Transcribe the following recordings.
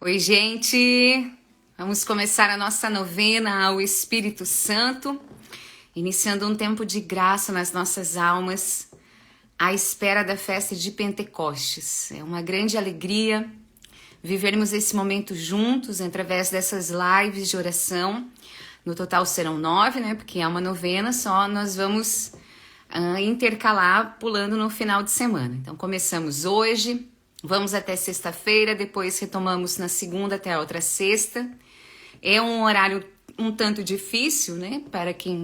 Oi, gente! Vamos começar a nossa novena ao Espírito Santo, iniciando um tempo de graça nas nossas almas, à espera da festa de Pentecostes. É uma grande alegria vivermos esse momento juntos, através dessas lives de oração. No total serão 9, né? Porque é uma novena só, nós vamos intercalar pulando no final de semana. Então, começamos hoje. Vamos até sexta-feira, depois retomamos na segunda até a outra sexta. É um horário um tanto difícil, né?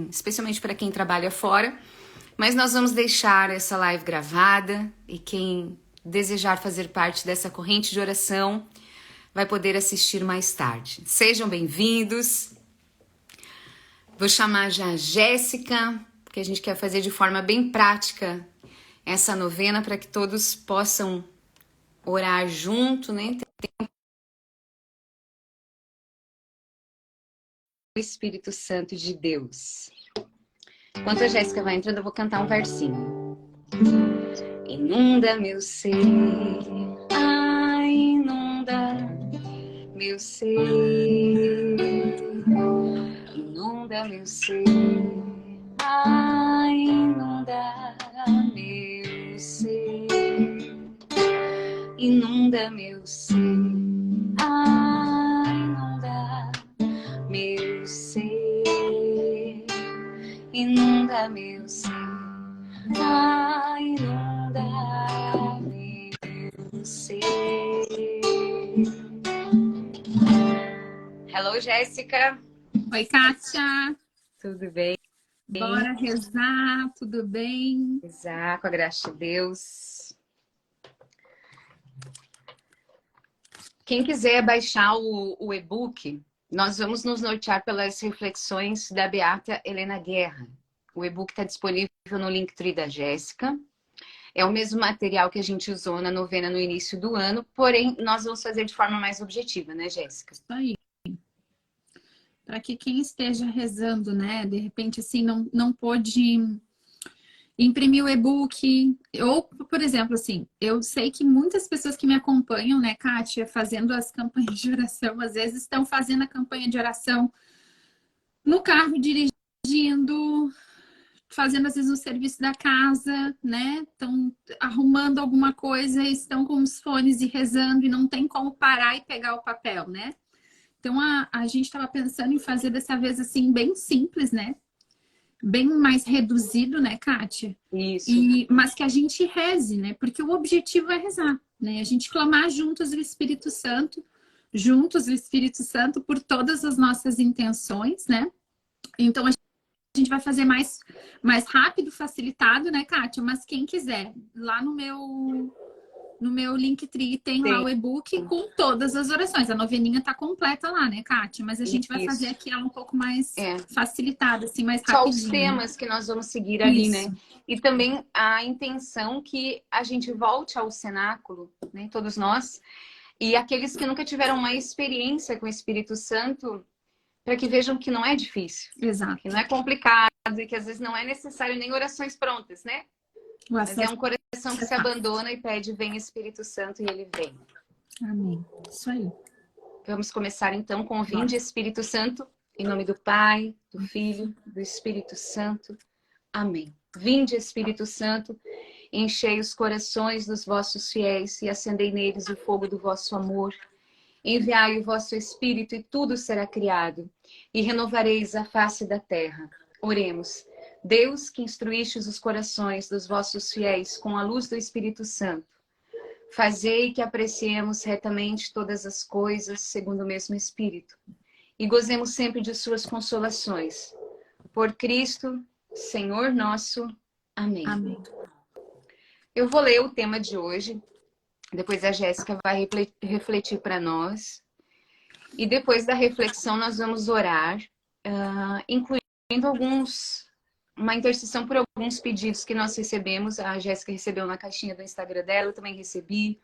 Especialmente para quem trabalha fora. Mas nós vamos deixar essa live gravada e quem desejar fazer parte dessa corrente de oração vai poder assistir mais tarde. Sejam bem-vindos. Vou chamar já a Jéssica, porque a gente quer fazer de forma bem prática essa novena para que todos possam orar junto, né? O Espírito Santo de Deus. Enquanto a Jéssica vai entrando, eu vou cantar um versinho. Inunda meu ser, inunda meu ser, inunda meu ser, inunda meu ser, inunda meu ser, inunda meu ser, inunda meu ser, inunda meu ser. Hello, Jéssica. Oi, Kátia. Tudo bem? Bora rezar, tudo bem? Rezar com a graça de Deus. Quem quiser baixar o e-book, nós vamos nos nortear pelas reflexões da Beata Helena Guerra. O e-book está disponível no Linktree da Jéssica. É o mesmo material que a gente usou na novena no início do ano, porém nós vamos fazer de forma mais objetiva, né, Jéssica? Isso aí. Para que quem esteja rezando, né, de repente assim, não pôde imprimir o e-book, ou, por exemplo, assim, eu sei que muitas pessoas que me acompanham, né, Kátia, fazendo as campanhas de oração, às vezes estão fazendo a campanha de oração no carro, dirigindo, fazendo às vezes o serviço da casa, né? Estão arrumando alguma coisa e estão com os fones e rezando e não tem como parar e pegar o papel, né? Então a gente estava pensando em fazer dessa vez assim, bem simples, né? Bem mais reduzido, né, Kátia? Isso. Mas que a gente reze, né? Porque o objetivo é rezar, né? A gente clamar juntos o Espírito Santo, por todas as nossas intenções, né? Então a gente vai fazer mais rápido, facilitado, né, Kátia? Mas quem quiser, lá no meu Linktree tem lá o e-book com todas as orações. A noveninha tá completa lá, né, Kátia? Mas a gente vai fazer aqui ela um pouco mais facilitada, assim, mais rapidinho. Só os temas que nós vamos seguir ali, né? E também a intenção que a gente volte ao cenáculo, né? Todos nós. E aqueles que nunca tiveram uma experiência com o Espírito Santo, para que vejam que não é difícil. Exato. Que não é complicado e que às vezes não é necessário nem orações prontas, né? Mas é um coração que se abandona e pede, vem Espírito Santo, e ele vem. Amém. Isso aí. Vamos começar então com o Vinde Espírito Santo, em nome do Pai, do Filho, do Espírito Santo. Amém. Vinde Espírito Santo, enchei os corações dos vossos fiéis e acendei neles o fogo do vosso amor. Enviai o vosso Espírito e tudo será criado, e renovareis a face da terra. Oremos. Deus, que instruístes os corações dos vossos fiéis com a luz do Espírito Santo, fazei que apreciemos retamente todas as coisas segundo o mesmo Espírito, e gozemos sempre de suas consolações. Por Cristo, Senhor nosso. Amém. Amém. Eu vou ler o tema de hoje, depois a Jéssica vai refletir para nós. E depois da reflexão nós vamos orar, incluindo uma intercessão por alguns pedidos que nós recebemos. A Jéssica recebeu na caixinha do Instagram dela, eu também recebi.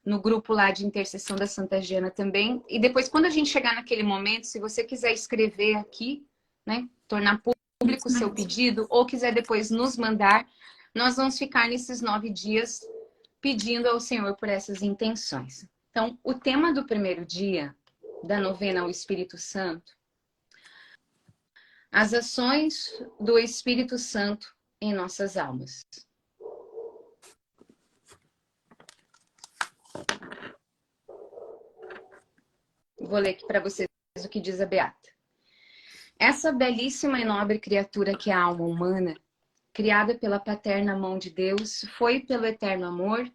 No grupo lá de intercessão da Santa Jana também. E depois, quando a gente chegar naquele momento, se você quiser escrever aqui, né, tornar público o seu pedido, ou quiser depois nos mandar, nós vamos ficar nesses 9 dias pedindo ao Senhor por essas intenções. Então, o tema do primeiro dia da novena ao Espírito Santo, as ações do Espírito Santo em nossas almas. Vou ler aqui para vocês o que diz a Beata. Essa belíssima e nobre criatura que é a alma humana, criada pela paterna mão de Deus, foi pelo eterno amor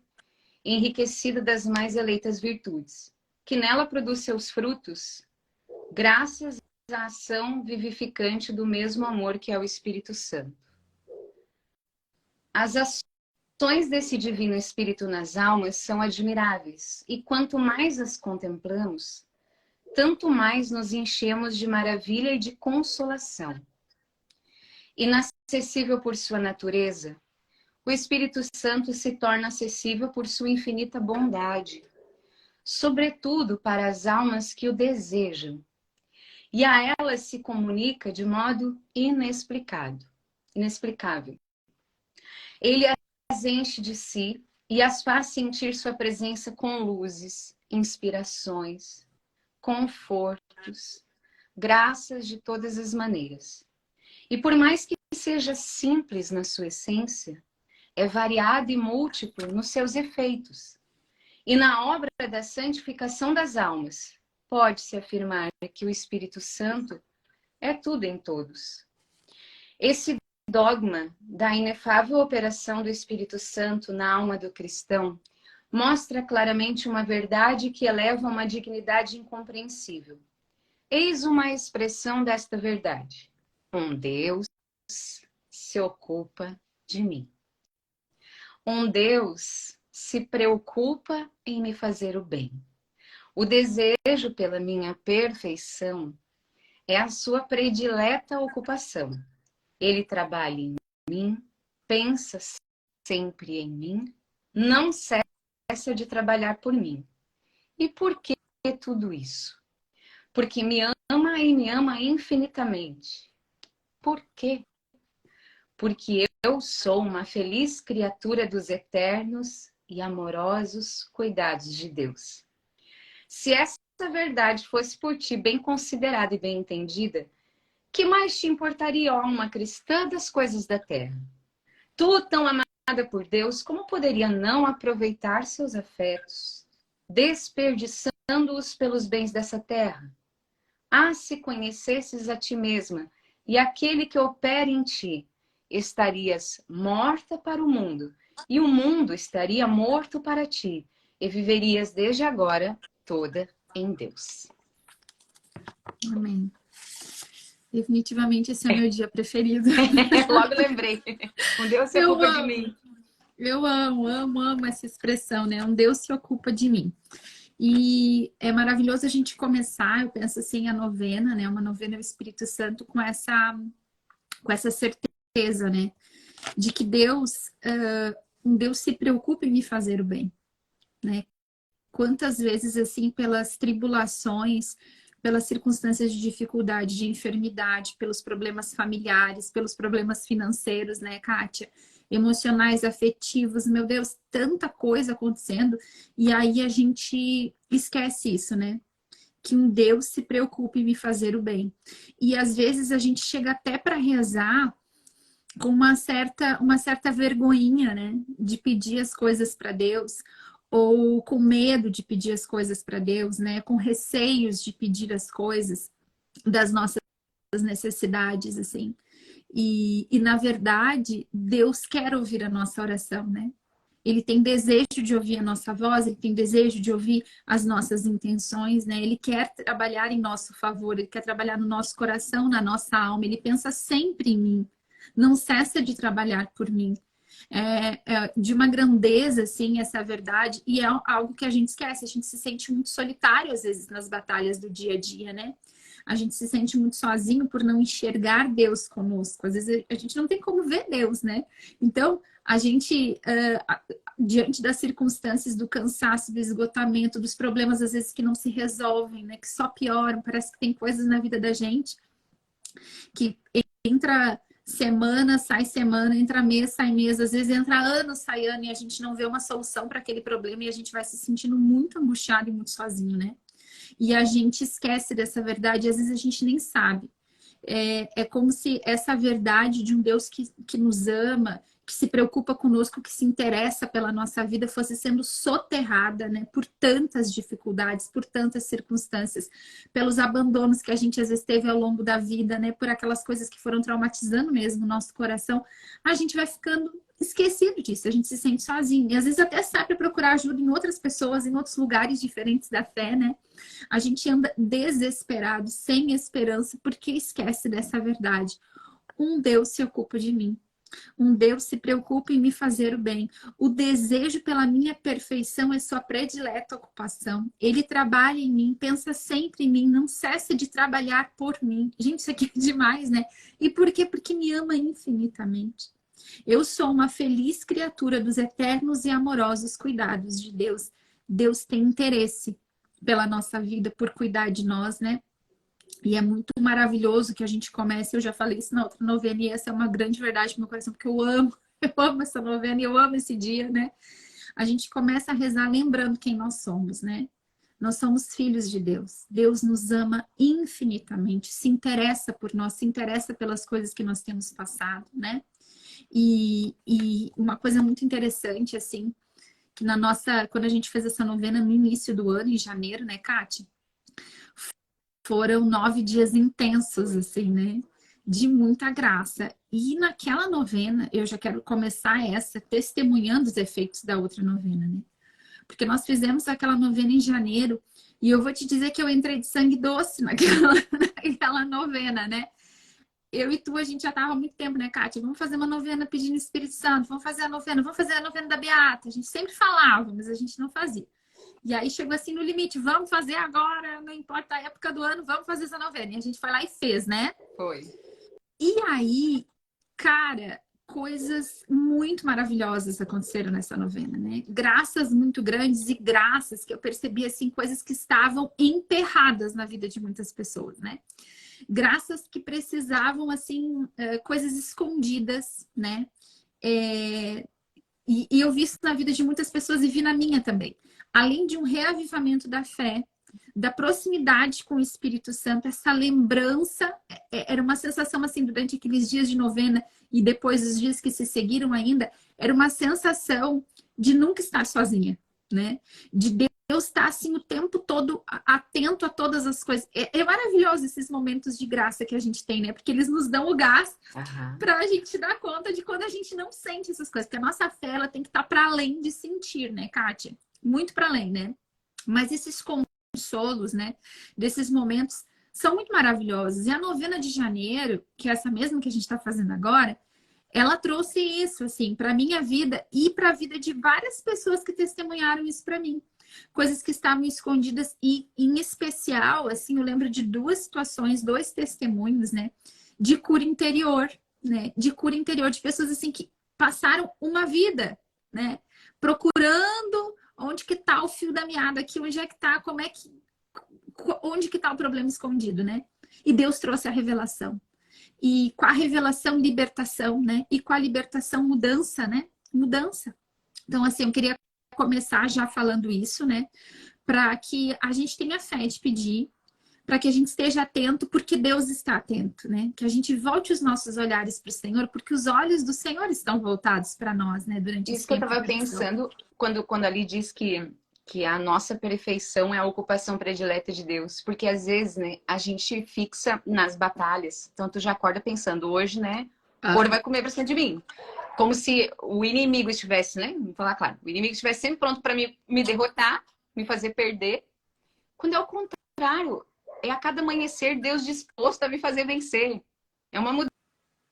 enriquecida das mais eleitas virtudes, que nela produz seus frutos, graças à ação vivificante do mesmo amor que é o Espírito Santo. As ações desse divino Espírito nas almas são admiráveis, e quanto mais as contemplamos, tanto mais nos enchemos de maravilha e de consolação. Inacessível por sua natureza, o Espírito Santo se torna acessível por sua infinita bondade, sobretudo para as almas que o desejam, e a elas se comunica de modo inexplicável. Ele as enche de si e as faz sentir sua presença com luzes, inspirações, confortos, graças de todas as maneiras. E por mais que seja simples na sua essência, é variado e múltiplo nos seus efeitos. E na obra da santificação das almas, pode-se afirmar que o Espírito Santo é tudo em todos. Esse dogma da inefável operação do Espírito Santo na alma do cristão mostra claramente uma verdade que eleva a uma dignidade incompreensível. Eis uma expressão desta verdade. Um Deus se ocupa de mim. Um Deus se preocupa em me fazer o bem. O desejo pela minha perfeição é a sua predileta ocupação. Ele trabalha em mim, pensa sempre em mim, não cessa de trabalhar por mim. E por que tudo isso? Porque me ama e me ama infinitamente. Por quê? Porque eu sou uma feliz criatura dos eternos e amorosos cuidados de Deus. Se essa verdade fosse por ti bem considerada e bem entendida, que mais te importaria, ó alma cristã, das coisas da terra? Tu, tão amada por Deus, como poderia não aproveitar seus afetos, desperdiçando-os pelos bens dessa terra? Ah, se conhecesses a ti mesma e aquele que opera em ti, estarias morta para o mundo, e o mundo estaria morto para ti, e viverias desde agora toda em Deus. Amém. Definitivamente esse é o meu dia preferido. Logo lembrei. Um Deus se ocupa de mim. Eu amo essa expressão, né? Um Deus se ocupa de mim. E é maravilhoso a gente começar, eu penso assim, a novena, né? Uma novena ao Espírito Santo com essa certeza, né? De que Deus, um Deus se preocupa em me fazer o bem, né? Quantas vezes, assim, pelas tribulações, pelas circunstâncias de dificuldade, de enfermidade, pelos problemas familiares, pelos problemas financeiros, né, Kátia? Emocionais, afetivos, meu Deus, tanta coisa acontecendo, e aí a gente esquece isso, né? Que um Deus se preocupe em me fazer o bem. E às vezes a gente chega até para rezar com uma certa vergonhinha, né? De pedir as coisas para Deus, ou com medo de pedir as coisas para Deus, né? Com receios de pedir as coisas das nossas necessidades, assim. E na verdade, Deus quer ouvir a nossa oração, né? Ele tem desejo de ouvir a nossa voz, ele tem desejo de ouvir as nossas intenções, né? Ele quer trabalhar em nosso favor, ele quer trabalhar no nosso coração, na nossa alma, ele pensa sempre em mim, não cessa de trabalhar por mim. É de uma grandeza, assim, essa verdade, e é algo que a gente esquece, a gente se sente muito solitário, às vezes, nas batalhas do dia a dia, né? A gente se sente muito sozinho por não enxergar Deus conosco. Às vezes a gente não tem como ver Deus, né? Então, a gente, diante das circunstâncias do cansaço, do esgotamento, dos problemas, às vezes, que não se resolvem, né? Que só pioram, parece que tem coisas na vida da gente que entra Semana sai semana, entra mês, sai mês, às vezes entra ano, sai ano, e a gente não vê uma solução para aquele problema e a gente vai se sentindo muito angustiado e muito sozinho, né? E a gente esquece dessa verdade, e às vezes a gente nem sabe. É como se essa verdade de um Deus que nos ama, que se preocupa conosco, que se interessa pela nossa vida, fosse sendo soterrada, né, por tantas dificuldades, por tantas circunstâncias, pelos abandonos que a gente às vezes teve ao longo da vida, né, por aquelas coisas que foram traumatizando mesmo o nosso coração, a gente vai ficando esquecido disso, a gente se sente sozinho. E às vezes até sai para procurar ajuda em outras pessoas, em outros lugares diferentes da fé, né? A gente anda desesperado, sem esperança, porque esquece dessa verdade. Um Deus se ocupa de mim. Um Deus se preocupa em me fazer o bem. O desejo pela minha perfeição é sua predileta ocupação. Ele trabalha em mim, pensa sempre em mim, não cessa de trabalhar por mim. Gente, isso aqui é demais, né? E por quê? Porque me ama infinitamente. Eu sou uma feliz criatura dos eternos e amorosos cuidados de Deus. Deus tem interesse pela nossa vida, por cuidar de nós, né? E é muito maravilhoso que a gente comece, eu já falei isso na outra novena, e essa é uma grande verdade pro meu coração, porque eu amo essa novena e eu amo esse dia, né? A gente começa a rezar lembrando quem nós somos, né? Nós somos filhos de Deus. Deus nos ama infinitamente, se interessa por nós, se interessa pelas coisas que nós temos passado, né? E uma coisa muito interessante, assim, que quando a gente fez essa novena no início do ano, em janeiro, né, Kátia? Foram 9 dias intensos, assim, né? De muita graça. E naquela novena, eu já quero começar essa testemunhando os efeitos da outra novena, né? Porque nós fizemos aquela novena em janeiro e eu vou te dizer que eu entrei de sangue doce naquela novena, né? Eu e tu, a gente já tava há muito tempo, né, Kátia? Vamos fazer uma novena pedindo Espírito Santo, vamos fazer a novena da Beata. A gente sempre falava, mas a gente não fazia. E aí chegou assim no limite, vamos fazer agora, não importa a época do ano, vamos fazer essa novena. E a gente foi lá e fez, né? Foi. E aí, cara, coisas muito maravilhosas aconteceram nessa novena, né? Graças muito grandes e graças que eu percebi, assim, coisas que estavam enterradas na vida de muitas pessoas, né? Graças que precisavam, assim, coisas escondidas, né? E eu vi isso na vida de muitas pessoas e vi na minha também. Além de um reavivamento da fé, da proximidade com o Espírito Santo, essa lembrança, era uma sensação assim, durante aqueles dias de novena e depois os dias que se seguiram ainda, era uma sensação de nunca estar sozinha, né? De Deus estar assim o tempo todo atento a todas as coisas. É maravilhoso esses momentos de graça que a gente tem, né? Porque eles nos dão o gás para a gente dar conta de quando a gente não sente essas coisas. Porque a nossa fé, ela tem que estar para além de sentir, né, Kátia? Muito para além, né? Mas esses consolos, né, desses momentos são muito maravilhosos. E a novena de janeiro, que é essa mesma que a gente está fazendo agora, ela trouxe isso, assim, para minha vida e para a vida de várias pessoas que testemunharam isso para mim. Coisas que estavam escondidas e, em especial, assim, eu lembro de 2 situações, 2 testemunhos, né, de cura interior, né, de cura interior, de pessoas, assim, que passaram uma vida, né, procurando onde que tá o fio da meada aqui, onde é que tá, onde que tá o problema escondido, né? E Deus trouxe a revelação. E com a revelação, libertação, né? E com a libertação, mudança, né? Mudança. Então, assim, eu queria começar já falando isso, né? Para que a gente tenha fé de pedir, para que a gente esteja atento, porque Deus está atento, né? Que a gente volte os nossos olhares para o Senhor, porque os olhos do Senhor estão voltados para nós, né? Durante esse Isso que eu tempo estava de oração. pensando quando ali diz que a nossa perfeição é a ocupação predileta de Deus. Porque às vezes, né, a gente fixa nas batalhas. Então tu já acorda pensando, hoje, né, o couro vai comer pra cima de mim. Como se o inimigo estivesse, né, vamos falar claro, o inimigo estivesse sempre pronto para me derrotar, me fazer perder. Quando é o contrário, é a cada amanhecer Deus disposto a me fazer vencer. É uma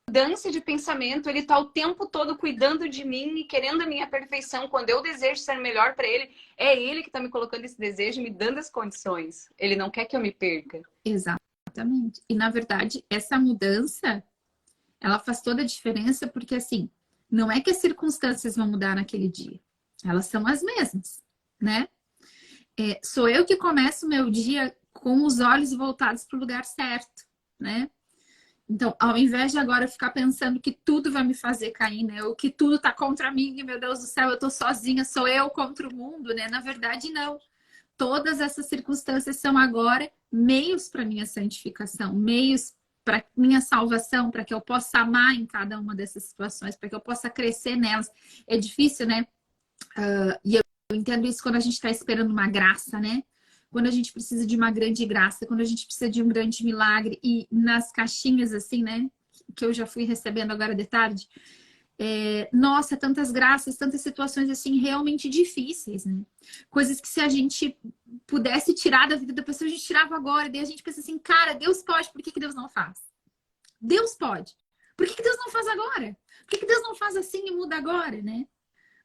mudança de pensamento, ele tá o tempo todo cuidando de mim e querendo a minha perfeição. Quando eu desejo ser melhor para ele, é ele que tá me colocando esse desejo e me dando as condições. Ele não quer que eu me perca. Exatamente. E na verdade, essa mudança, ela faz toda a diferença, porque assim, não é que as circunstâncias vão mudar naquele dia. Elas são as mesmas, né? Sou eu que começo o meu dia com os olhos voltados para o lugar certo, né? Então, ao invés de agora ficar pensando que tudo vai me fazer cair, né? Ou que tudo tá contra mim, e meu Deus do céu, eu tô sozinha, sou eu contra o mundo, né? Na verdade, não. Todas essas circunstâncias são agora meios para minha santificação, meios para minha salvação, para que eu possa amar em cada uma dessas situações, para que eu possa crescer nelas. É difícil, né? E eu entendo isso quando a gente está esperando uma graça, né? Quando a gente precisa de uma grande graça, quando a gente precisa de um grande milagre. E nas caixinhas, assim, né? Que eu já fui recebendo agora de tarde. Nossa, tantas graças, tantas situações, assim, realmente difíceis, né? Coisas que se a gente pudesse tirar da vida da pessoa, a gente tirava agora. E daí a gente pensa assim, cara, Deus pode, por que que Deus não faz? Deus pode. Por que que Deus não faz agora? Por que que Deus não faz assim e muda agora, né?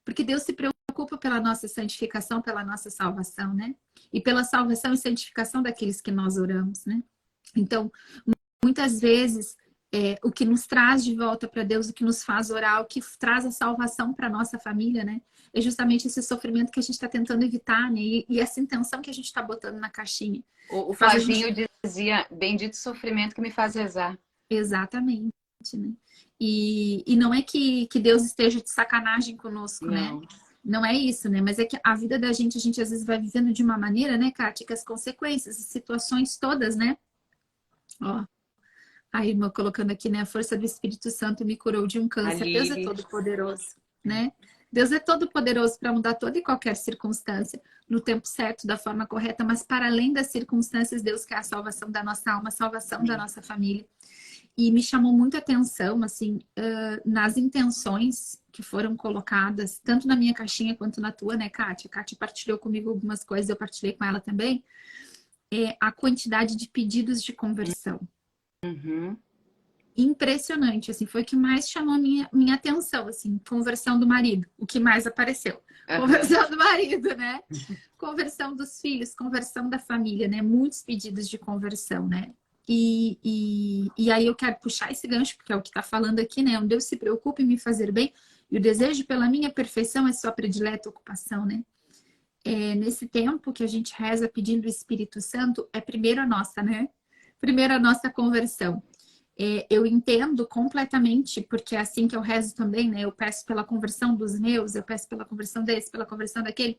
Porque Deus se preocupa pela nossa santificação, pela nossa salvação, né? E pela salvação e santificação daqueles que nós oramos, né? Então, muitas vezes, o que nos traz de volta para Deus, o que nos faz orar, o que traz a salvação para nossa família, né? É justamente esse sofrimento que a gente está tentando evitar, né? E essa intenção que a gente está botando na caixinha. O Faz a Flavinho gente... dizia, bendito sofrimento que me faz rezar. Exatamente, né? E não é que Deus esteja de sacanagem conosco, né? Não. Não é isso, né? Mas é que a vida da gente, a gente às vezes vai vivendo de uma maneira, né, Kátia, que as consequências, as situações todas, né? Ó, a irmã colocando aqui, né? A força do Espírito Santo me curou de um A câncer. Deus é Lili. todo poderoso, né? Deus é todo poderoso para mudar toda e qualquer circunstância no tempo certo, da forma correta, mas para além das circunstâncias, Deus quer a salvação da nossa alma, a salvação da nossa família. E me chamou muita atenção, assim, nas intenções que foram colocadas, tanto na minha caixinha quanto na tua, né, Kátia? A Kátia partilhou comigo algumas coisas, eu partilhei com ela também. A quantidade de pedidos de conversão. Uhum. Impressionante, assim, foi o que mais chamou minha atenção, assim, conversão do marido, o que mais apareceu. Conversão do marido, né? Conversão dos filhos, conversão da família, né? Muitos pedidos de conversão, né? E aí eu quero puxar esse gancho, porque é o que está falando aqui, né? Um Deus se preocupa em me fazer bem, e o desejo pela minha perfeição é sua predileta ocupação, né? Nesse tempo que a gente reza pedindo o Espírito Santo, é primeiro a nossa, né? Primeiro a nossa conversão. Eu entendo completamente, porque é assim que eu rezo também, né? Eu peço pela conversão dos meus, eu peço pela conversão desse, pela conversão daquele,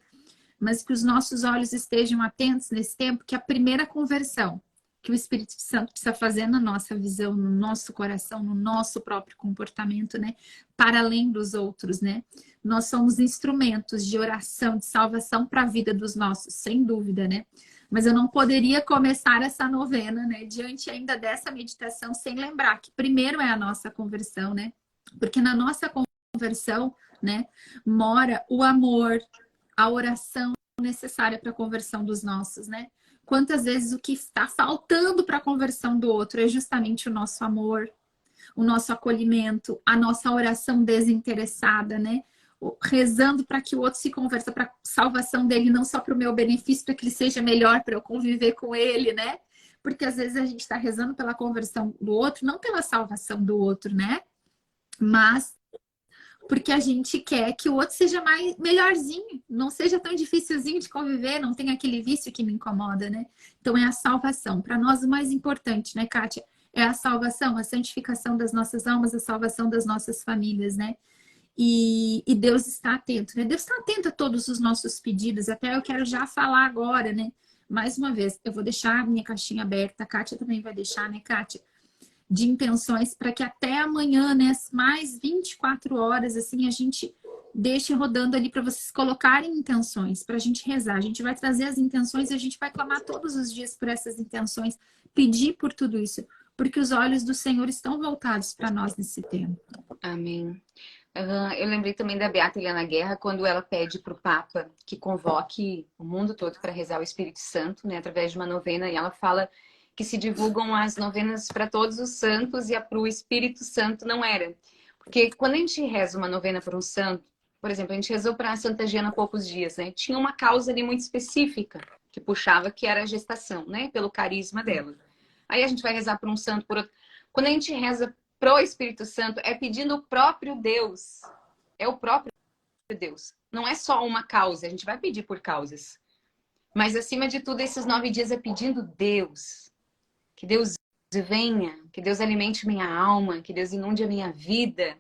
mas que os nossos olhos estejam atentos nesse tempo, que a primeira conversão que o Espírito Santo precisa fazer na nossa visão, no nosso coração, no nosso próprio comportamento, né? Para além dos outros, né? Nós somos instrumentos de oração, de salvação para a vida dos nossos, sem dúvida, né? Mas eu não poderia começar essa novena, né? Diante ainda dessa meditação, sem lembrar que primeiro é a nossa conversão, né? Porque na nossa conversão, né? Mora o amor, a oração necessária para a conversão dos nossos, né? Quantas vezes o que está faltando para a conversão do outro é justamente o nosso amor, o nosso acolhimento, a nossa oração desinteressada, né? Rezando para que o outro se converta para a salvação dele, não só para o meu benefício, para que ele seja melhor, para eu conviver com ele, né? Porque às vezes a gente está rezando pela conversão do outro, não pela salvação do outro, né? Mas porque a gente quer que o outro seja mais melhorzinho, não seja tão dificilzinho de conviver, não tenha aquele vício que me incomoda, né? Então é a salvação. Para nós o mais importante, né, Kátia? É a salvação, a santificação das nossas almas, a salvação das nossas famílias, né? E Deus está atento, né? Deus está atento a todos os nossos pedidos, até eu quero já falar agora, né? Mais uma vez, eu vou deixar a minha caixinha aberta, a Kátia também vai deixar, né, Kátia? De intenções para que até amanhã, né, mais 24 horas, assim, a gente deixe rodando ali para vocês colocarem intenções, para a gente rezar. A gente vai trazer as intenções e a gente vai clamar todos os dias por essas intenções, pedir por tudo isso, porque os olhos do Senhor estão voltados para nós nesse tempo. Amém. Eu lembrei também da Beata Helena Guerra, quando ela pede para o Papa que convoque o mundo todo para rezar o Espírito Santo, né, através de uma novena, e ela fala que se divulgam as novenas para todos os santos e para o Espírito Santo não era. Porque quando a gente reza uma novena por um santo, por exemplo, a gente rezou para Santa Giana há poucos dias, né? Tinha uma causa ali muito específica que puxava, que era a gestação, né? Pelo carisma dela. Aí a gente vai rezar por um santo, por outro. Quando a gente reza pro Espírito Santo, é pedindo o próprio Deus. É o próprio Deus. Não é só uma causa, a gente vai pedir por causas. Mas acima de tudo, esses 9 dias é pedindo Deus. Que Deus venha, que Deus alimente minha alma, que Deus inunde a minha vida.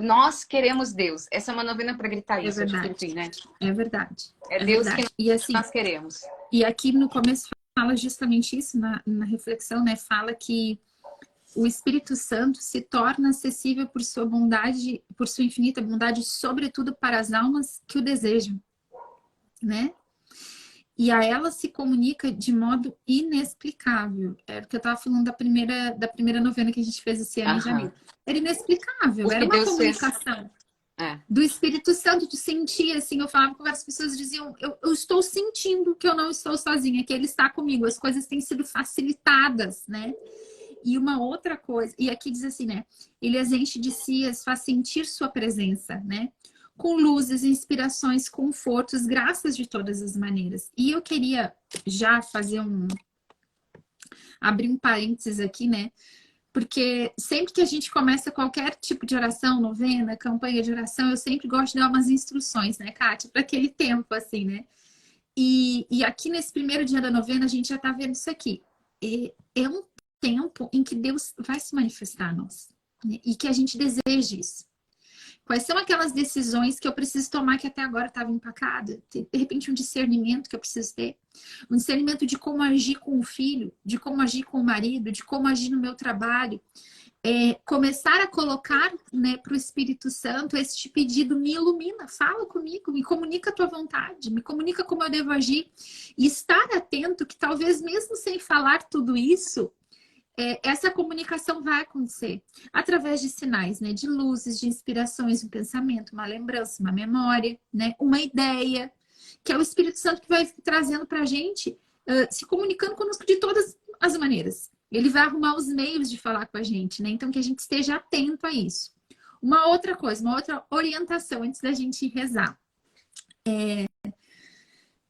Nós queremos Deus. Essa é uma novena para gritar É isso, acho que por verdade. fim, né? É verdade. É É Deus que verdade. E assim, nós queremos. e aqui no começo fala justamente isso, na reflexão, né? Fala que o Espírito Santo se torna acessível por sua bondade, por sua infinita bondade, sobretudo para as almas que o desejam, né? E a ela se comunica de modo inexplicável. É o que eu estava falando da primeira novena que a gente fez esse ano em janeiro. Era inexplicável, O era que uma Deus fez. comunicação É. do Espírito Santo, de sentir, assim, eu falava com várias pessoas, diziam, eu estou sentindo que eu não estou sozinha, que Ele está comigo, as coisas têm sido facilitadas, né? E uma outra coisa, e aqui diz assim, né? Ele as enche de si, as faz sentir sua presença, né? Com luzes, inspirações, confortos, graças de todas as maneiras. E eu queria já abrir um parênteses aqui, né? Porque sempre que a gente começa qualquer tipo de oração, novena, campanha de oração, eu sempre gosto de dar umas instruções, né, Kátia? Para aquele tempo, assim, né? E aqui nesse primeiro dia da novena, a gente já tá vendo isso aqui. É um tempo em que Deus vai se manifestar a nós, né? E que a gente deseja isso. Quais são aquelas decisões que eu preciso tomar que até agora estava empacada? De repente, um discernimento que eu preciso ter. Um discernimento de como agir com o filho, de como agir com o marido, de como agir no meu trabalho. Começar a colocar, né, para o Espírito Santo este pedido: me ilumina, fala comigo, me comunica a tua vontade, me comunica como eu devo agir. E estar atento que talvez mesmo sem falar tudo isso, essa comunicação vai acontecer através de sinais, né? De luzes, de inspirações, um pensamento, uma lembrança, uma memória, né? Uma ideia, que é o Espírito Santo que vai trazendo para a gente, se comunicando conosco de todas as maneiras. Ele vai arrumar os meios de falar com a gente, né? Então que a gente esteja atento a isso. Uma outra coisa, uma outra orientação antes da gente rezar.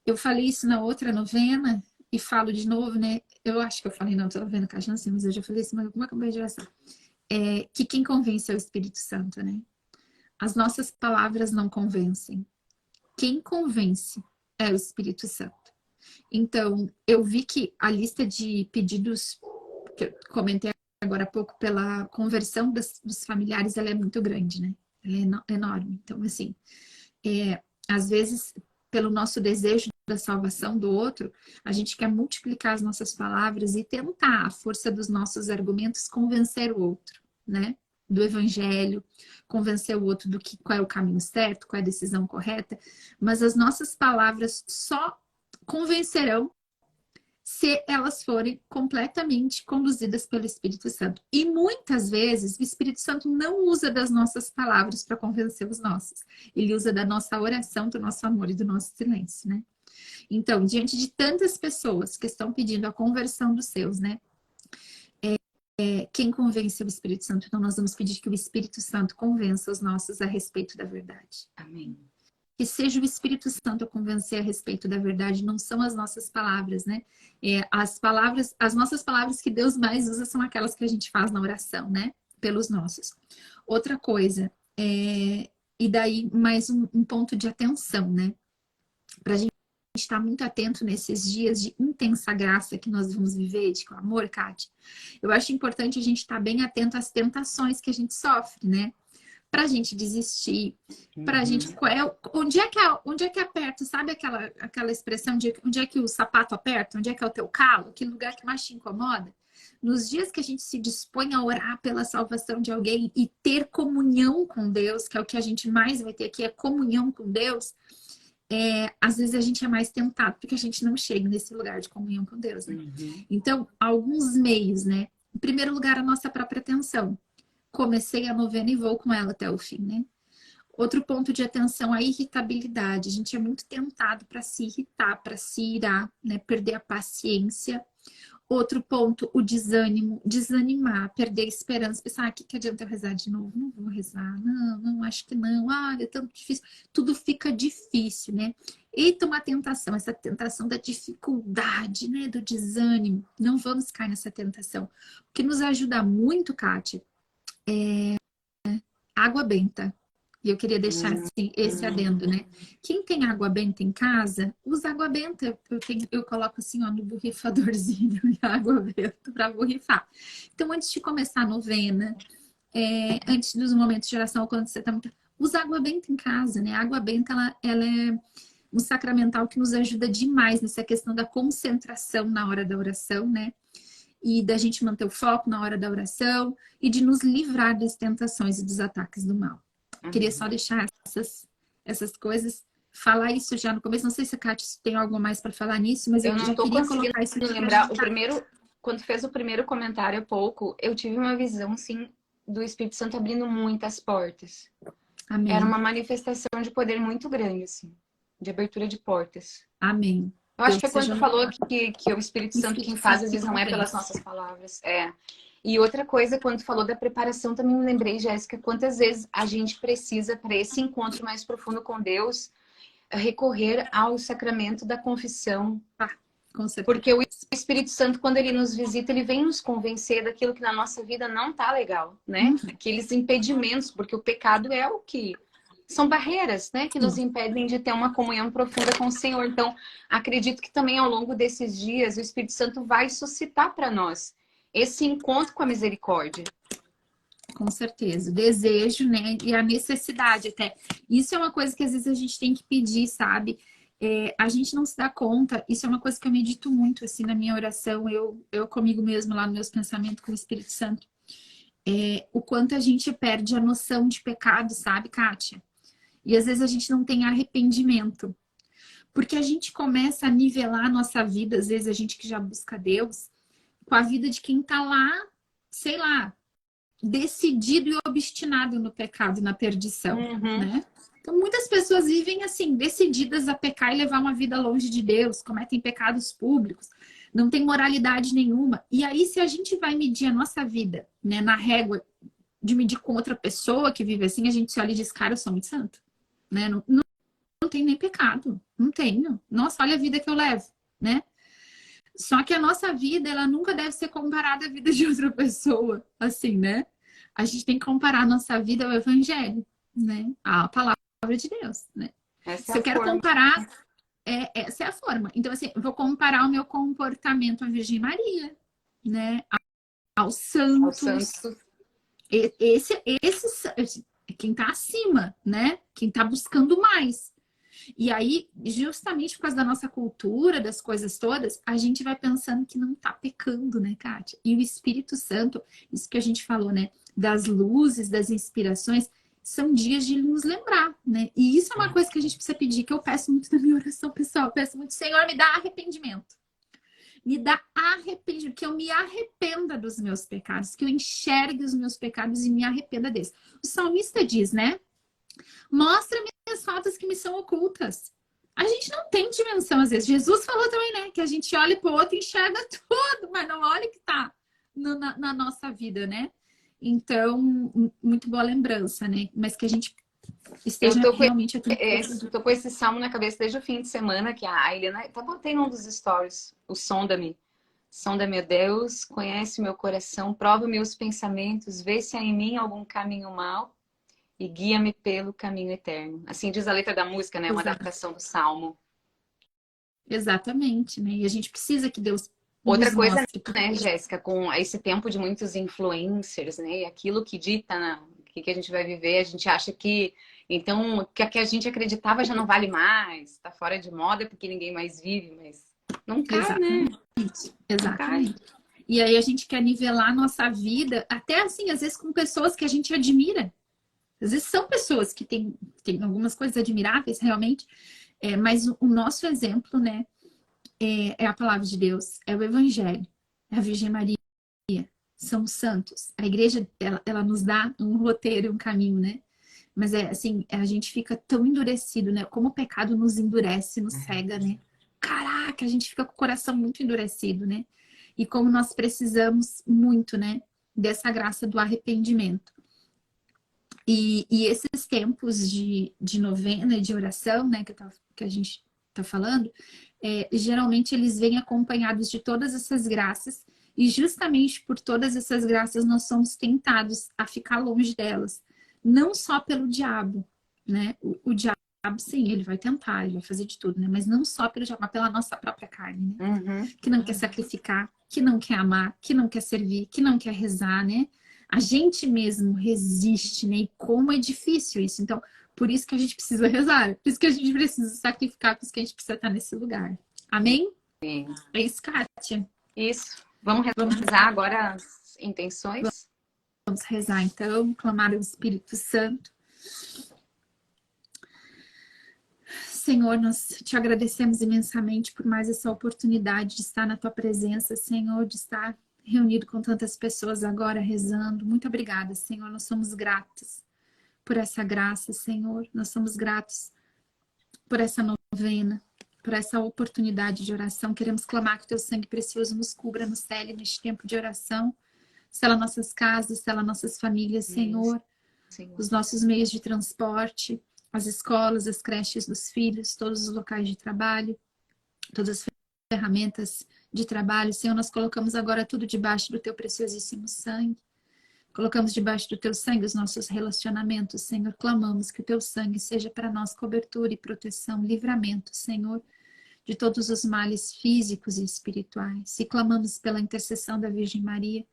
Eu falei isso na outra novena e falo de novo, né? Eu acho que eu falei na outra novena, que não sei, mas eu já falei isso, mas como acabei de oração. Que quem convence é o Espírito Santo, né? As nossas palavras não convencem. Quem convence é o Espírito Santo. Então, eu vi que a lista de pedidos que eu comentei agora há pouco pela conversão dos familiares, ela é muito grande, né? Ela é enorme. Então, assim, às vezes, pelo nosso desejo da salvação do outro, a gente quer multiplicar as nossas palavras e tentar, à força dos nossos argumentos, convencer o outro, né? Do evangelho, convencer o outro qual é o caminho certo, qual é a decisão correta, mas as nossas palavras só convencerão se elas forem completamente conduzidas pelo Espírito Santo. E muitas vezes o Espírito Santo não usa das nossas palavras para convencer os nossos. Ele usa da nossa oração, do nosso amor e do nosso silêncio, né? Então, diante de tantas pessoas que estão pedindo a conversão dos seus, né? Quem convence o Espírito Santo? Então, nós vamos pedir que o Espírito Santo convença os nossos a respeito da verdade. Amém. Que seja o Espírito Santo a convencer a respeito da verdade, não são as nossas palavras, né? As nossas palavras que Deus mais usa são aquelas que a gente faz na oração, né? Pelos nossos. Outra coisa, e daí mais um ponto de atenção, né? Pra gente estar muito atento nesses dias de intensa graça que nós vamos viver, de amor, Kátia. Eu acho importante a gente estar bem atento às tentações que a gente sofre, né? Pra gente desistir, pra gente... Onde é que aperta? Sabe aquela expressão de onde é que o sapato aperta? Onde é que é o teu calo? Aquele lugar que mais te incomoda? Nos dias que a gente se dispõe a orar pela salvação de alguém e ter comunhão com Deus, que é o que a gente mais vai ter aqui, é comunhão com Deus, às vezes a gente é mais tentado, porque a gente não chega nesse lugar de comunhão com Deus, né? Então, alguns meios, né? Em primeiro lugar, a nossa própria atenção. Comecei a novena e vou com ela até o fim, né? Outro ponto de atenção, a irritabilidade. A gente é muito tentado para se irritar, para se irar, né? Perder a paciência. Outro ponto, o desânimo, desanimar, perder a esperança, pensar, o que adianta eu rezar de novo? Não vou rezar, não, acho que não, é tanto difícil. Tudo fica difícil, né? Eita, uma tentação, essa tentação da dificuldade, né? Do desânimo. Não vamos cair nessa tentação. O que nos ajuda muito, Kátia, água benta. E eu queria deixar assim, esse adendo, né? Quem tem água benta em casa, usa água benta. Eu coloco assim, ó, no borrifadorzinho água benta para borrifar. Então, antes de começar a novena, antes dos momentos de oração, quando você tá muito... Usa água benta em casa, né? A água benta, ela é um sacramental que nos ajuda demais nessa questão da concentração na hora da oração, né? E da gente manter o foco na hora da oração e de nos livrar das tentações e dos ataques do mal. Queria só deixar essas coisas, falar isso já no começo. Não sei se a Kátia tem algo mais para falar nisso, mas eu não já estou queria conseguindo colocar isso aqui. lembrar. Quando fez o primeiro comentário há pouco, eu tive uma visão, sim, do Espírito Santo abrindo muitas portas. Era Amém. uma manifestação de poder muito grande, assim, de abertura de portas. Amém. Eu acho Deus que é quando seja tu falou que o Espírito Santo quem faz, às vezes não é pelas nossas palavras. E outra coisa, quando tu falou da preparação, também me lembrei, Jéssica, quantas vezes a gente precisa, para esse encontro mais profundo com Deus, recorrer ao sacramento da confissão. Com certeza. Porque o Espírito Santo, quando ele nos visita, ele vem nos convencer daquilo que na nossa vida não tá legal, né? Aqueles impedimentos, porque o pecado é o que... São barreiras, né? Que nos impedem de ter uma comunhão profunda com o Senhor. Então, acredito que também ao longo desses dias, o Espírito Santo vai suscitar para nós esse encontro com a misericórdia. Com certeza. O desejo, né? E a necessidade até. Isso é uma coisa que às vezes a gente tem que pedir, sabe? A gente não se dá conta. Isso é uma coisa que eu medito muito, assim, na minha oração. Eu comigo mesmo, lá nos meus pensamentos com o Espírito Santo. O quanto a gente perde a noção de pecado, sabe, Kátia? E às vezes a gente não tem arrependimento. Porque a gente começa a nivelar a nossa vida, às vezes a gente que já busca Deus, com a vida de quem tá lá, sei lá, decidido e obstinado no pecado, na perdição, né? Então, muitas pessoas vivem assim, decididas a pecar e levar uma vida longe de Deus, cometem pecados públicos, não tem moralidade nenhuma. E aí, se a gente vai medir a nossa vida, né, na régua de medir com outra pessoa que vive assim, a gente se olha e diz, cara, eu sou muito santo, né? Não tenho nem pecado, não tenho. Nossa, olha a vida que eu levo, né? Só que a nossa vida, ela nunca deve ser comparada à vida de outra pessoa, assim, né? A gente tem que comparar a nossa vida ao Evangelho, né? A palavra de Deus, né? Se eu quero comparar, essa é a forma. Então, assim, eu vou comparar o meu comportamento à Virgem Maria, né? Aos santos. Esse quem tá acima, né? Quem tá buscando mais. E aí, justamente por causa da nossa cultura, das coisas todas, a gente vai pensando que não tá pecando, né, Kátia? E o Espírito Santo, isso que a gente falou, né? Das luzes, das inspirações, são dias de nos lembrar, né? E isso é uma coisa que a gente precisa pedir, que eu peço muito na minha oração pessoal. Eu peço muito, Senhor, me dá arrependimento. Me dá arrependimento, que eu me arrependa dos meus pecados, que eu enxergue os meus pecados e me arrependa deles. O salmista diz, né? Mostra-me as faltas que me são ocultas. A gente não tem dimensão, às vezes. Jesus falou também, né? Que a gente olha para o outro e enxerga tudo, mas não olha o que está na nossa vida, né? Então, muito boa lembrança, né? Mas que a gente esteja realmente atento. Eu tô com esse salmo na cabeça desde o fim de semana, que a Helena tá botando um dos stories, o sonda-me. Sonda-me, Deus, conhece o meu coração, prova meus pensamentos, vê se há em mim algum caminho mau e guia-me pelo caminho eterno. Assim diz a letra da música, né? Uma adaptação do Salmo. Exatamente, né? E a gente precisa que Deus outra coisa, né, Jéssica, com esse tempo de muitos influencers, né? E aquilo que dita, né, o que a gente vai viver, a gente acha que então o que a gente acreditava já não vale mais, tá fora de moda porque ninguém mais vive, mas não cai, exatamente, né? Exatamente. Cai. E aí a gente quer nivelar a nossa vida, até assim, às vezes com pessoas que a gente admira. Às vezes são pessoas que têm algumas coisas admiráveis, realmente, mas o nosso exemplo, né, é a palavra de Deus, é o Evangelho, é a Virgem Maria, são os santos. A igreja, ela nos dá um roteiro, um caminho, né? Mas assim, a gente fica tão endurecido, né? Como o pecado nos endurece, nos cega, né? Caraca, a gente fica com o coração muito endurecido, né? E como nós precisamos muito, né? Dessa graça do arrependimento. E esses tempos de novena e de oração, né, que a gente está falando, geralmente eles vêm acompanhados de todas essas graças, e justamente por todas essas graças nós somos tentados a ficar longe delas, não só pelo diabo, né? O diabo, sim, ele vai tentar, ele vai fazer de tudo, né? Mas não só pelo diabo, mas pela nossa própria carne, né? Que não quer sacrificar, que não quer amar, que não quer servir, que não quer rezar, né? A gente mesmo resiste, né? E como é difícil isso. Então, por isso que a gente precisa rezar, por isso que a gente precisa sacrificar, por isso que a gente precisa estar nesse lugar. Amém? Sim. É isso, Kátia. Isso. Vamos Vamos, rezar agora as intenções? vamos rezar então, clamar o Espírito Santo. Senhor, nós te agradecemos imensamente por mais essa oportunidade de estar na tua presença, Senhor, de estar reunido com tantas pessoas agora rezando. Muito obrigada, Senhor. Nós somos gratos por essa graça, Senhor. Nós somos gratos por essa novena, por essa oportunidade de oração. Queremos clamar que o teu sangue precioso nos cubra, nos cele neste tempo de oração. Sela nossas casas, sela nossas famílias, Senhor. Senhor. Os nossos meios de transporte, as escolas, as creches dos filhos, todos os locais de trabalho, todas as ferramentas de trabalho. Senhor, nós colocamos agora tudo debaixo do teu preciosíssimo sangue. Colocamos debaixo do teu sangue os nossos relacionamentos, Senhor. Clamamos que o teu sangue seja para nós cobertura e proteção, livramento, Senhor, de todos os males físicos e espirituais. E clamamos pela intercessão da Virgem Maria.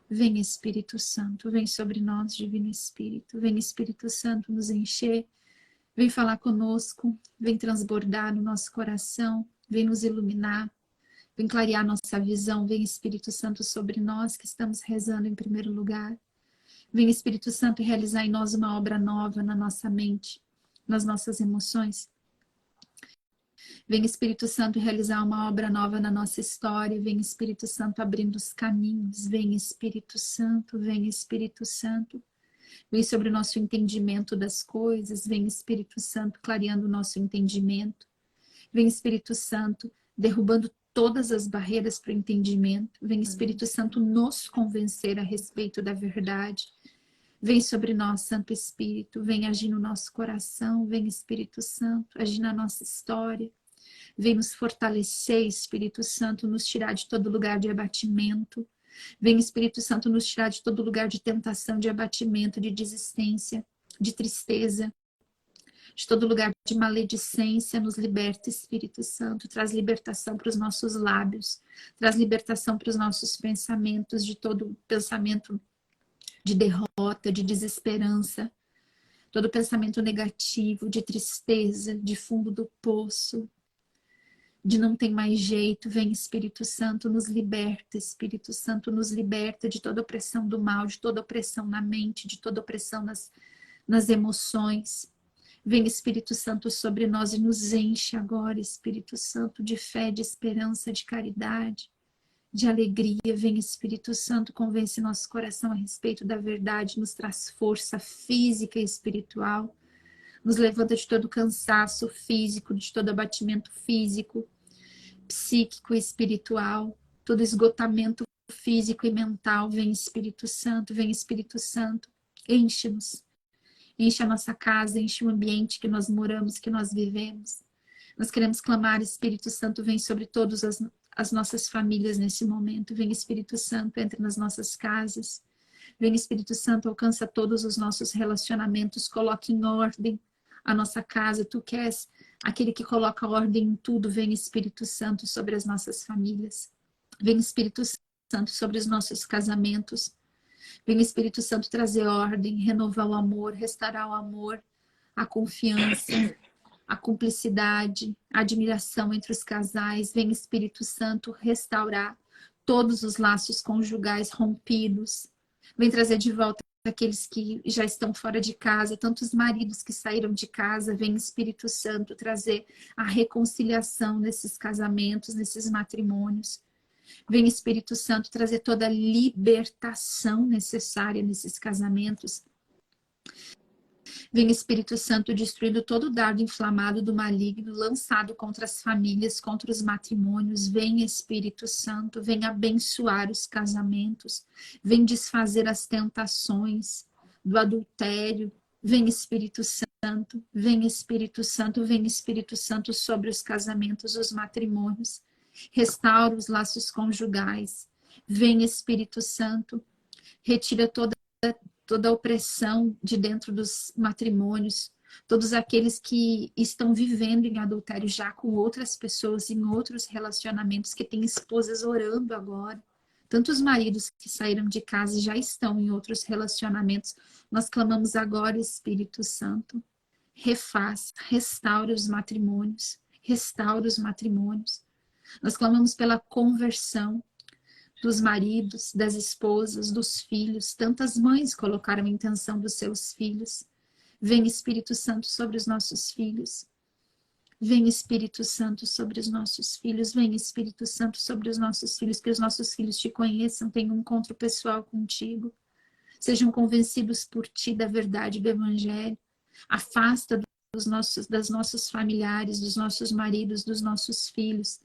Vem Espírito Santo, vem sobre nós, Divino Espírito. Vem Espírito Santo nos encher. Vem falar conosco, vem transbordar no nosso coração, vem nos iluminar, vem clarear nossa visão. Vem Espírito Santo sobre nós que estamos rezando em primeiro lugar. Vem Espírito Santo realizar em nós uma obra nova na nossa mente, nas nossas emoções. Vem Espírito Santo realizar uma obra nova na nossa história. Vem Espírito Santo abrindo os caminhos. Vem Espírito Santo, vem Espírito Santo. Vem sobre o nosso entendimento das coisas. Vem Espírito Santo clareando o nosso entendimento. Vem Espírito Santo derrubando todas as barreiras para o entendimento. Vem Espírito Santo nos convencer a respeito da verdade. Vem sobre nós, Santo Espírito. Vem agir no nosso coração. Vem Espírito Santo agir na nossa história. Vem nos fortalecer, Espírito Santo, nos tirar de todo lugar de abatimento. Vem, Espírito Santo, nos tirar de todo lugar de tentação, de abatimento, de desistência, de tristeza, de todo lugar de maledicência. Nos liberta, Espírito Santo. Traz libertação para os nossos lábios. Traz libertação para os nossos pensamentos, de todo pensamento de derrota, de desesperança. Todo pensamento negativo, de tristeza, de fundo do poço, de não tem mais jeito. Vem Espírito Santo, nos liberta. Espírito Santo nos liberta de toda opressão do mal, de toda opressão na mente, de toda opressão nas emoções. Vem Espírito Santo sobre nós e nos enche agora, Espírito Santo, de fé, de esperança, de caridade, de alegria. Vem Espírito Santo, convence nosso coração a respeito da verdade, nos traz força física e espiritual. Nos levanta de todo cansaço físico, de todo abatimento físico, psíquico e espiritual, todo esgotamento físico e mental. Vem Espírito Santo, vem Espírito Santo, enche-nos, enche a nossa casa, enche o ambiente que nós moramos, que nós vivemos. Nós queremos clamar, Espírito Santo, vem sobre todas as nossas famílias nesse momento. Vem Espírito Santo, entre nas nossas casas. Vem Espírito Santo, alcança todos os nossos relacionamentos, coloque em ordem a nossa casa. Tu que és aquele que coloca ordem em tudo. Vem Espírito Santo sobre as nossas famílias. Vem Espírito Santo sobre os nossos casamentos. Vem Espírito Santo trazer ordem, renovar o amor, restaurar o amor, a confiança, a cumplicidade, a admiração entre os casais. Vem Espírito Santo restaurar todos os laços conjugais rompidos. Vem trazer de volta aqueles que já estão fora de casa, tantos maridos que saíram de casa. Vem Espírito Santo trazer a reconciliação nesses casamentos, nesses matrimônios. Vem Espírito Santo trazer toda a libertação necessária nesses casamentos. Vem Espírito Santo destruindo todo o dardo inflamado do maligno lançado contra as famílias, contra os matrimônios. Vem Espírito Santo, vem abençoar os casamentos, vem desfazer as tentações do adultério. Vem Espírito Santo, vem Espírito Santo, vem Espírito Santo sobre os casamentos, os matrimônios. Restaura os laços conjugais. Vem Espírito Santo, retira toda a opressão de dentro dos matrimônios, todos aqueles que estão vivendo em adultério já com outras pessoas, em outros relacionamentos, que têm esposas orando agora. Tantos maridos que saíram de casa e já estão em outros relacionamentos. Nós clamamos agora, Espírito Santo, refaz, restaura os matrimônios, restaura os matrimônios. Nós clamamos pela conversão dos maridos, das esposas, dos filhos. Tantas mães colocaram a intenção dos seus filhos. Vem, Espírito Santo, sobre os nossos filhos. Vem, Espírito Santo, sobre os nossos filhos. Vem, Espírito Santo, sobre os nossos filhos. Que os nossos filhos te conheçam, tenham um encontro pessoal contigo. Sejam convencidos por ti da verdade do Evangelho. Afasta das nossos familiares, dos nossos maridos, dos nossos filhos.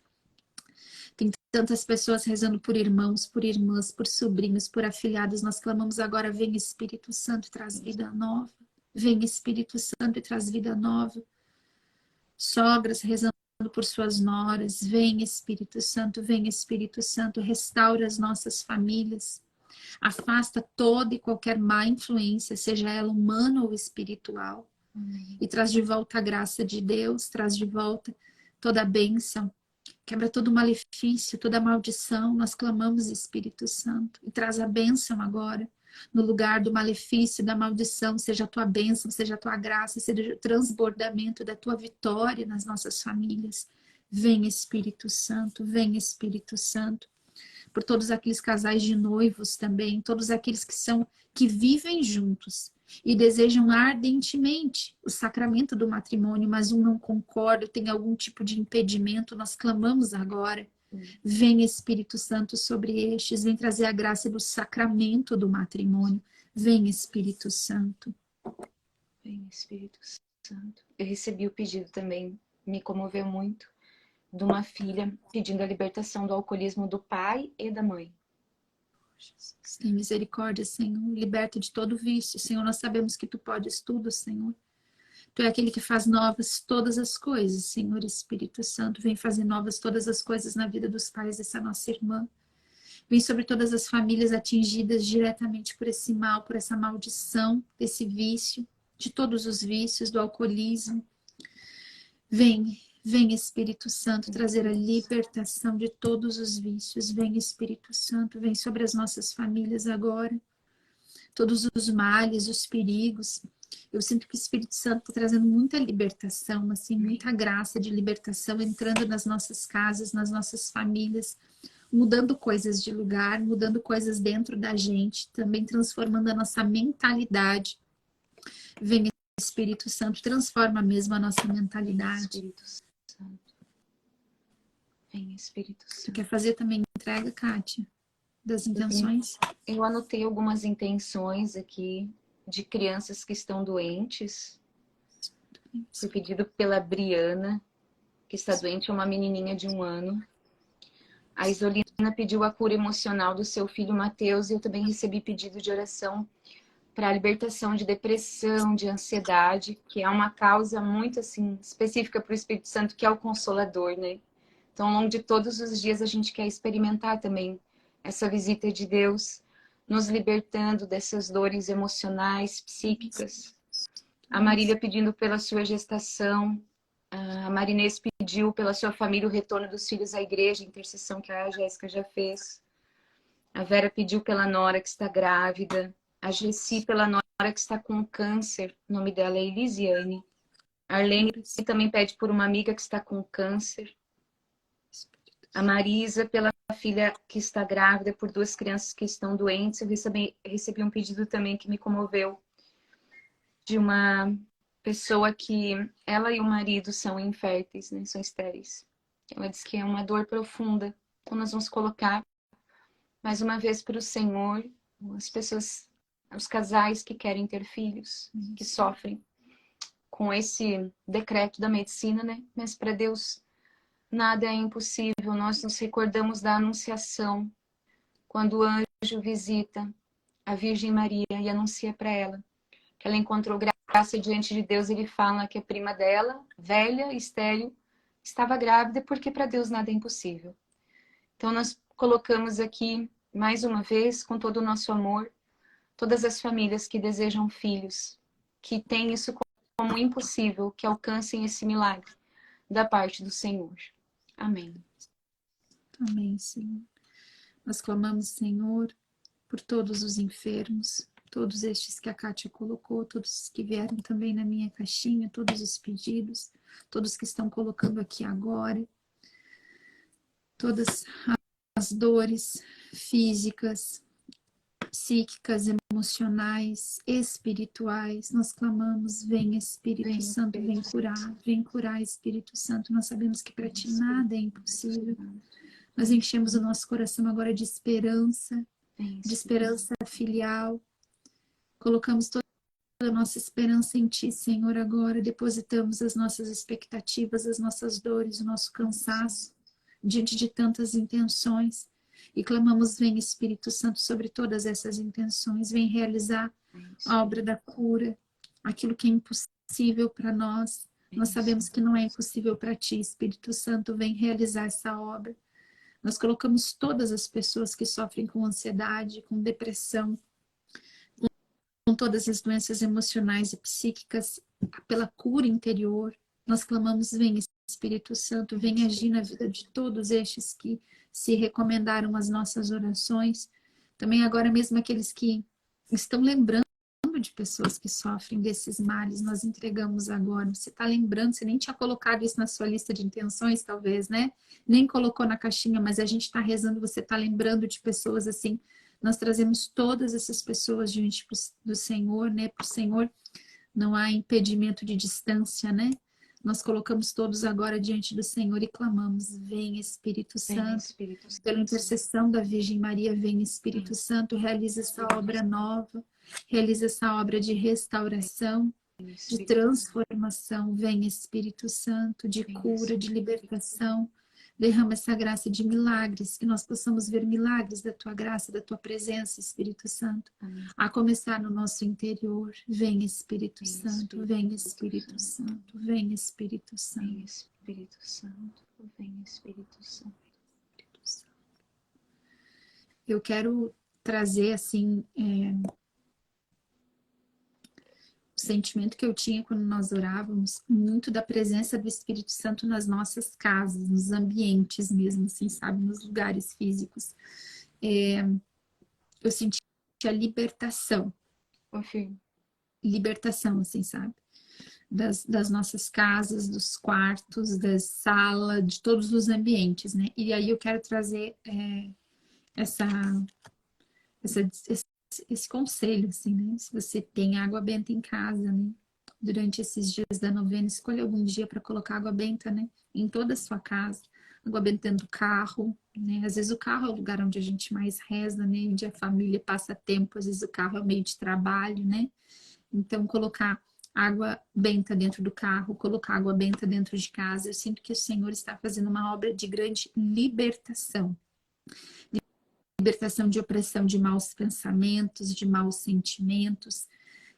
Tem tantas pessoas rezando por irmãos, por irmãs, por sobrinhos, por afilhados. Nós clamamos agora, vem Espírito Santo e traz vida nova. Vem Espírito Santo e traz vida nova. Sogras rezando por suas noras. Vem Espírito Santo, vem Espírito Santo. Restaura as nossas famílias. Afasta toda e qualquer má influência, seja ela humana ou espiritual. E traz de volta a graça de Deus, traz de volta toda a bênção. Quebra todo malefício, toda maldição. Nós clamamos, Espírito Santo. E traz a bênção agora. No lugar do malefício, da maldição, seja a tua bênção, seja a tua graça, seja o transbordamento da tua vitória nas nossas famílias. Vem, Espírito Santo, vem, Espírito Santo. Por todos aqueles casais de noivos também, todos aqueles que vivem juntos e desejam ardentemente o sacramento do matrimônio, mas um não concorda, tem algum tipo de impedimento, nós clamamos agora. Vem Espírito Santo sobre estes, vem trazer a graça do sacramento do matrimônio. Vem Espírito Santo. Vem Espírito Santo. Eu recebi o pedido também, me comoveu muito, de uma filha pedindo a libertação do alcoolismo do pai e da mãe. Jesus, tem misericórdia, Senhor. Liberta de todo vício. Senhor, nós sabemos que Tu podes tudo, Senhor. Tu é aquele que faz novas todas as coisas, Senhor Espírito Santo. Vem fazer novas todas as coisas na vida dos pais dessa nossa irmã. Vem sobre todas as famílias atingidas diretamente por esse mal, por essa maldição, desse vício, de todos os vícios, do alcoolismo. Vem Espírito Santo, trazer a libertação de todos os vícios. Vem Espírito Santo, vem sobre as nossas famílias agora. Todos os males, os perigos. Eu sinto que o Espírito Santo está trazendo muita libertação, assim, muita graça de libertação, entrando nas nossas casas, nas nossas famílias, mudando coisas de lugar, mudando coisas dentro da gente, também transformando a nossa mentalidade. Vem Espírito Santo, transforma mesmo a nossa mentalidade. Espírito Santo. Vem Espírito Santo. Tu quer fazer também entrega, Kátia, das intenções? Eu anotei algumas intenções aqui de crianças que estão doentes. Foi pedido pela Briana, que está doente, é uma menininha de 1 ano. A Isolina pediu a cura emocional do seu filho Mateus, e eu também recebi pedido de oração para a libertação de depressão, de ansiedade, que é uma causa muito assim específica para o Espírito Santo, que é o Consolador, né? Então, ao longo de todos os dias, a gente quer experimentar também essa visita de Deus, nos libertando dessas dores emocionais, psíquicas. A Marília pedindo pela sua gestação, a Marinês pediu pela sua família o retorno dos filhos à igreja, a intercessão que a Jéssica já fez. A Vera pediu pela nora que está grávida. A Gessi pela nora que está com câncer, o nome dela é Elisiane. A Arlene também pede por uma amiga que está com câncer. A Marisa pela filha que está grávida, por 2 crianças que estão doentes. Eu recebi um pedido também que me comoveu, de uma pessoa que ela e o marido são inférteis, né? São estéreis. Ela diz que é uma dor profunda. Então nós vamos colocar mais uma vez para o Senhor, as pessoas, os casais que querem ter filhos, que sofrem com esse decreto da medicina, né? Mas para Deus nada é impossível. Nós nos recordamos da Anunciação, quando o anjo visita a Virgem Maria e anuncia para ela que ela encontrou graça diante de Deus. Ele fala que a prima dela, velha, estéril, estava grávida, porque para Deus nada é impossível. Então nós colocamos aqui, mais uma vez, com todo o nosso amor, todas as famílias que desejam filhos, que têm isso como impossível, que alcancem esse milagre da parte do Senhor. Amém. Amém, Senhor. Nós clamamos, Senhor, por todos os enfermos, todos estes que a Kátia colocou, todos os que vieram também na minha caixinha, todos os pedidos, todos que estão colocando aqui agora, todas as dores físicas, psíquicas, emocionais, espirituais. Nós clamamos, vem Espírito Santo, vem curar, Espírito Santo. Nós sabemos que para ti nada é impossível. Nós enchemos o nosso coração agora de esperança filial. Colocamos toda a nossa esperança em ti, Senhor, agora. Depositamos as nossas expectativas, as nossas dores, o nosso cansaço, diante de tantas intenções. E clamamos, vem Espírito Santo sobre todas essas intenções, vem realizar a obra da cura, aquilo que é impossível para nós. Nós sabemos que não é impossível para ti, Espírito Santo, vem realizar essa obra. Nós colocamos todas as pessoas que sofrem com ansiedade, com depressão, com todas as doenças emocionais e psíquicas, pela cura interior. Nós clamamos, vem Espírito Santo, vem agir na vida de todos estes que se recomendaram as nossas orações. Também agora mesmo aqueles que estão lembrando de pessoas que sofrem desses males, nós entregamos agora. Você está lembrando, você nem tinha colocado isso na sua lista de intenções, talvez, né? Nem colocou na caixinha, mas a gente está rezando, você está lembrando de pessoas assim. Nós trazemos todas essas pessoas diante do Senhor, né? Para o Senhor não há impedimento de distância, né? Nós colocamos todos agora diante do Senhor e clamamos, vem Espírito Santo, pela intercessão da Virgem Maria, vem Espírito Santo, realiza essa obra nova, realiza essa obra de restauração, de transformação, vem Espírito Santo, de cura, de libertação. Derrama essa graça de milagres, que nós possamos ver milagres da Tua graça, da Tua presença, Espírito Santo. Amém. A começar no nosso interior. Vem Espírito Santo, vem Espírito Santo, vem Espírito Santo. Vem Espírito Santo, vem Espírito Santo. Eu quero trazer assim o sentimento que eu tinha quando nós orávamos, muito da presença do Espírito Santo nas nossas casas, nos ambientes mesmo, assim, sabe, nos lugares físicos. Eu senti a libertação. Libertação, assim, sabe? Das nossas casas, dos quartos, da sala, de todos os ambientes, né? E aí eu quero trazer esse conselho, assim, né? Se você tem água benta em casa, né? Durante esses dias da novena, escolha algum dia para colocar água benta, né? Em toda a sua casa. Água benta dentro do carro, né? Às vezes o carro é o lugar onde a gente mais reza, né? Onde a família passa tempo, às vezes o carro é o meio de trabalho, né? Então, colocar água benta dentro do carro, colocar água benta dentro de casa. Eu sinto que o Senhor está fazendo uma obra de grande libertação. Libertação de opressão de maus pensamentos, de maus sentimentos,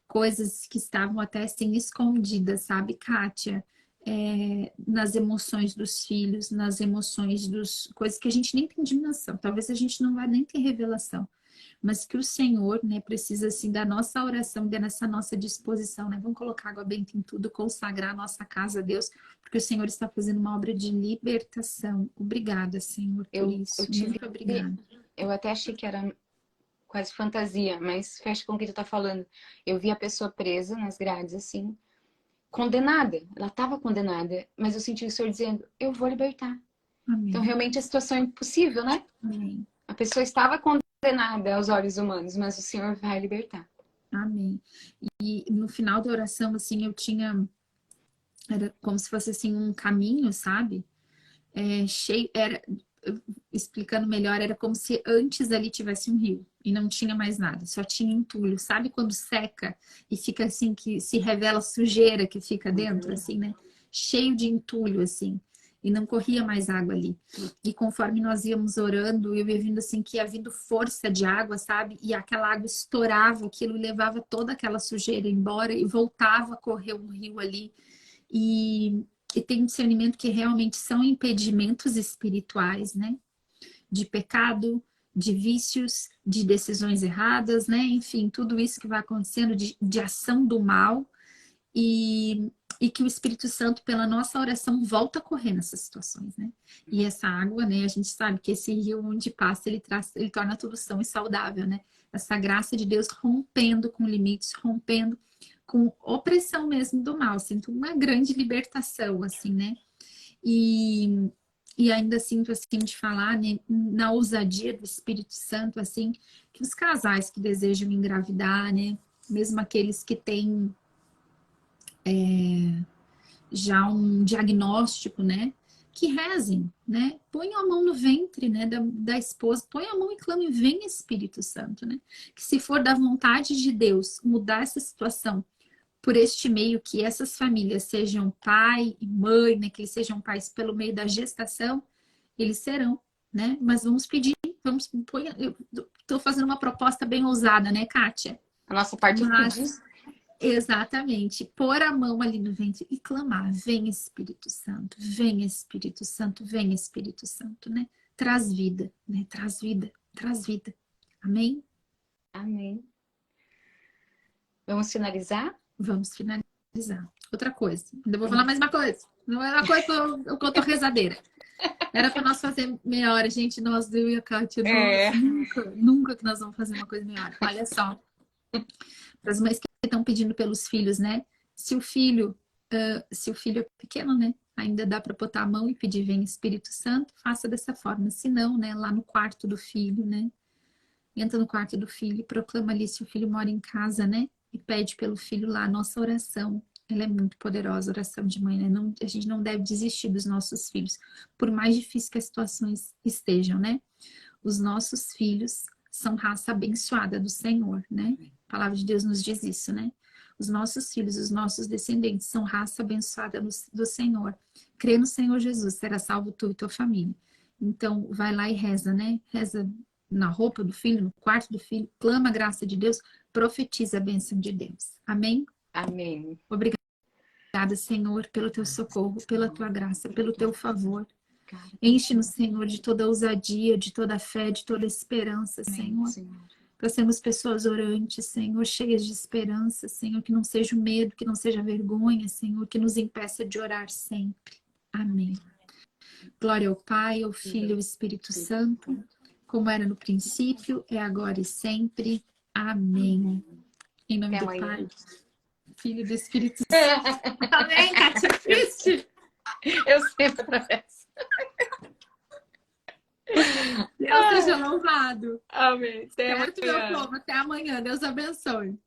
coisas que estavam até assim escondidas, sabe, Kátia? Nas emoções dos filhos, nas emoções dos... coisas que a gente nem tem dimensão, talvez a gente não vá nem ter revelação, mas que o Senhor, né, precisa assim da nossa oração, dessa nossa disposição, né? Vamos colocar água benta em tudo, consagrar a nossa casa a Deus, porque o Senhor está fazendo uma obra de libertação. Obrigada, Senhor, por isso. Muito obrigada. Eu até achei que era quase fantasia, mas fecha com o que tu tá falando. Eu vi a pessoa presa nas grades, assim, condenada. Ela estava condenada, mas eu senti o Senhor dizendo, eu vou libertar. Amém. Então, realmente, a situação é impossível, né? Amém. A pessoa estava condenada aos olhos humanos, mas o Senhor vai libertar. Amém. E no final da oração, assim, eu tinha... Era como se fosse, assim, um caminho, sabe? Cheio... Explicando melhor, era como se antes ali tivesse um rio e não tinha mais nada, só tinha entulho. Sabe quando seca e fica assim, que se revela sujeira que fica dentro, assim, né? Cheio de entulho, assim, e não corria mais água ali. E conforme nós íamos orando, eu ia vindo assim, que ia vindo força de água, sabe? E aquela água estourava aquilo, levava toda aquela sujeira embora e voltava a correr um rio ali. E tem discernimento que realmente são impedimentos espirituais, né? De pecado, de vícios, de decisões erradas, né? Enfim, tudo isso que vai acontecendo de ação do mal e que o Espírito Santo, pela nossa oração, volta a correr nessas situações, né? E essa água, né? A gente sabe que esse rio onde passa, ele torna tudo são e saudável, né? Essa graça de Deus rompendo com limites, rompendo com opressão mesmo do mal. Sinto uma grande libertação, assim, né? E, e ainda sinto, assim, de falar, né? Na ousadia do Espírito Santo, assim, que os casais que desejam engravidar, né? Mesmo aqueles que têm já um diagnóstico, né? Que rezem, né? Ponham a mão no ventre, né? Da esposa, põe a mão e clame, vem Espírito Santo, né? Que se for da vontade de Deus mudar essa situação por este meio, que essas famílias sejam pai e mãe, né? Que eles sejam pais pelo meio da gestação, eles serão, né? Mas vamos pedir, vamos pôr, eu estou fazendo uma proposta bem ousada, né, Kátia? A nossa parte é pedir. Exatamente, pôr a mão ali no ventre e clamar, vem Espírito Santo, vem Espírito Santo, vem Espírito Santo, né? Traz vida, né? Traz vida, traz vida. Amém? Amém. Vamos finalizar? Vamos finalizar. Outra coisa, ainda vou falar mais uma coisa. Não é uma coisa que eu tô rezadeira. Era para nós fazer meia hora, gente, nós, eu e a Kátia, nunca que nós vamos fazer uma coisa meia hora. Olha só, para as mães que estão pedindo pelos filhos, né? Se o filho é pequeno, né? Ainda dá para botar a mão e pedir, vem Espírito Santo, faça dessa forma. Se não, né? Lá no quarto do filho, né? Entra no quarto do filho, proclama ali se o filho mora em casa, né? E pede pelo filho lá. Nossa oração, ela é muito poderosa, a oração de mãe, né? Não, a gente não deve desistir dos nossos filhos, por mais difíceis que as situações estejam, né? Os nossos filhos são raça abençoada do Senhor, né? A palavra de Deus nos diz isso, né? Os nossos filhos, os nossos descendentes são raça abençoada do Senhor. Crê no Senhor Jesus, será salvo tu e tua família. Então, vai lá e reza, né? Reza na roupa do filho, no quarto do filho, clama a graça de Deus, profetiza a bênção de Deus. Amém? Amém. Obrigada, Senhor, pelo teu socorro, pela tua graça, pelo teu favor. Enche-nos, Senhor, de toda ousadia, de toda fé, de toda esperança, Senhor. Para sermos pessoas orantes, Senhor, cheias de esperança, Senhor, que não seja o medo, que não seja a vergonha, Senhor, que nos impeça de orar sempre. Amém. Glória ao Pai, ao Filho e ao Espírito Santo, como era no princípio, é agora e sempre. Amém. Em nome do Pai, Filho e do Espírito Santo. Amém, Kátia? Triste. Eu sempre atravesso. Deus seja louvado. Amém. Certo, meu povo? Até amanhã. Deus abençoe.